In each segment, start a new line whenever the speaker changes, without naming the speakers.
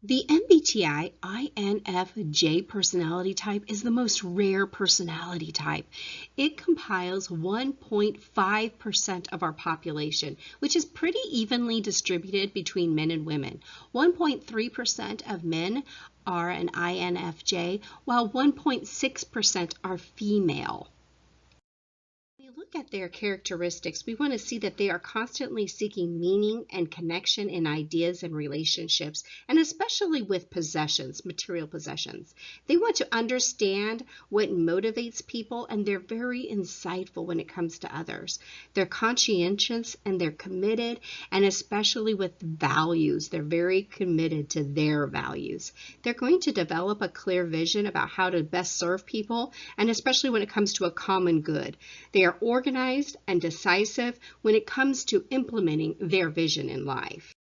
The MBTI INFJ personality type is the most rare personality type. It compiles 1.5% of our population, which is pretty evenly distributed between men and women. 1.3% of men are an INFJ, while 1.6% are female. When we look at their characteristics, we want to see that they are constantly seeking meaning and connection in ideas and relationships, and especially with possessions, material possessions. They want to understand what motivates people, and they're very insightful when it comes to others. They're conscientious and they're committed, and especially with values. They're very committed to their values. They're going to develop a clear vision about how to best serve people, and especially when it comes to a common good. They are organized and decisive when it comes to implementing their vision in life.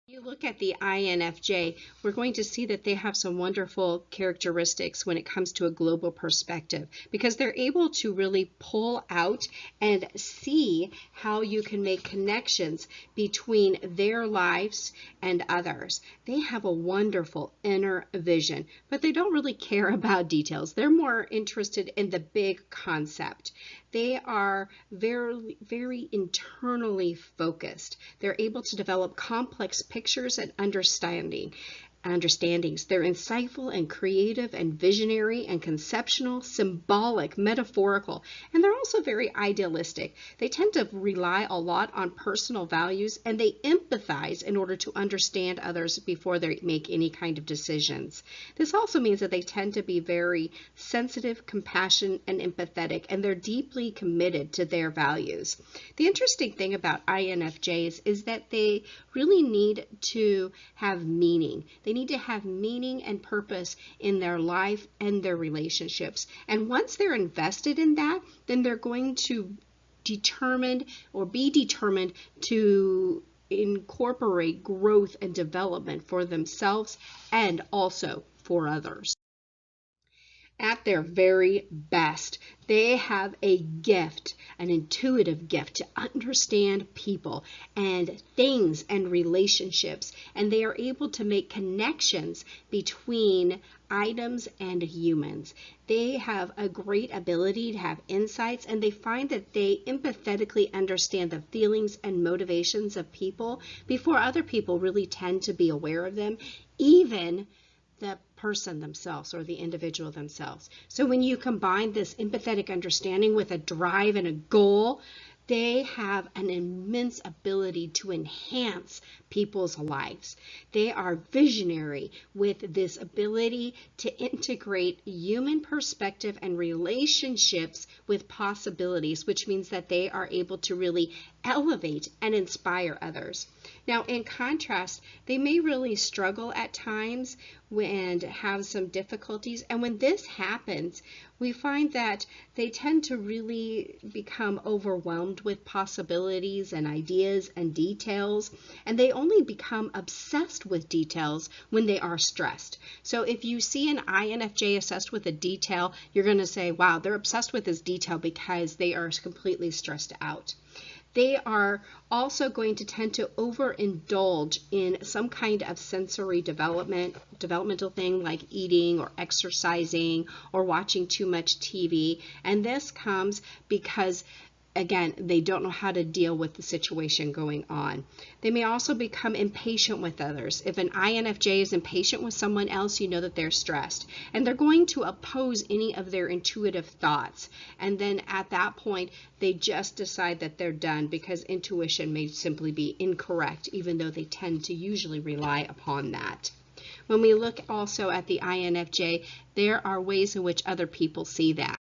You look at the INFJ, we're going to see that they have some wonderful characteristics when it comes to a global perspective, because they're able to really pull out and see how you can make connections between their lives and others. They have a wonderful inner vision, but they don't really care about details. They're more interested in the big concept. They are very, very internally focused. They're able to develop complex pictures and understandings. They're insightful and creative and visionary and conceptual, symbolic, metaphorical, and they're also very idealistic. They tend to rely a lot on personal values, and they empathize in order to understand others before they make any kind of decisions. This also means that they tend to be very sensitive, compassionate, and empathetic, and they're deeply committed to their values. The interesting thing about INFJs is that they really need to have meaning. They need to have meaning and purpose in their life and their relationships. And once they're invested in that, then they're going to be determined to incorporate growth and development for themselves and also for others. At their very best, they have a gift, an intuitive gift to understand people and things and relationships, and they are able to make connections between items and humans. They have a great ability to have insights, and they find that they empathetically understand the feelings and motivations of people before other people really tend to be aware of them, even the person themselves or the individual themselves. So when you combine this empathetic understanding with a drive and a goal, they have an immense ability to enhance people's lives. They are visionary with this ability to integrate human perspective and relationships with possibilities, which means that they are able to really elevate and inspire others. Now, in contrast, they may really struggle at times and have some difficulties. And when this happens, we find that they tend to really become overwhelmed with possibilities and ideas and details, and they only become obsessed with details when they are stressed. So if you see an INFJ obsessed with a detail, you're going to say, wow, they're obsessed with this detail because they are completely stressed out. They are also going to tend to overindulge in some kind of sensory developmental thing like eating or exercising or watching too much TV. And this comes because, again, they don't know how to deal with the situation going on. They may also become impatient with others. If an INFJ is impatient with someone else, you know that they're stressed. And they're going to oppose any of their intuitive thoughts. And then at that point, they just decide that they're done because intuition may simply be incorrect, even though they tend to usually rely upon that. When we look also at the INFJ, there are ways in which other people see that.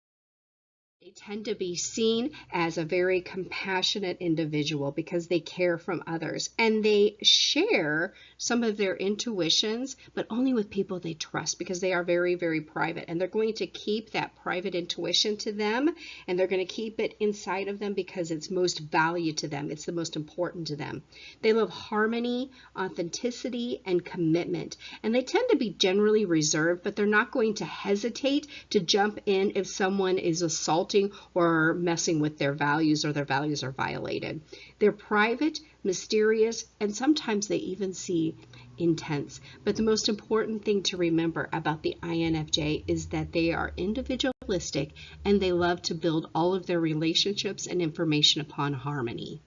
They tend to be seen as a very compassionate individual because they care from others, and they share some of their intuitions, but only with people they trust because they are very, very private, and they're going to keep that private intuition to them, and they're going to keep it inside of them because it's most value to them. It's the most important to them. They love harmony, authenticity, and commitment, and they tend to be generally reserved, but they're not going to hesitate to jump in if someone is assaulting or messing with their values or their values are violated. They're private, mysterious, and sometimes they even see intense. But the most important thing to remember about the INFJ is that they are individualistic and they love to build all of their relationships and information upon harmony.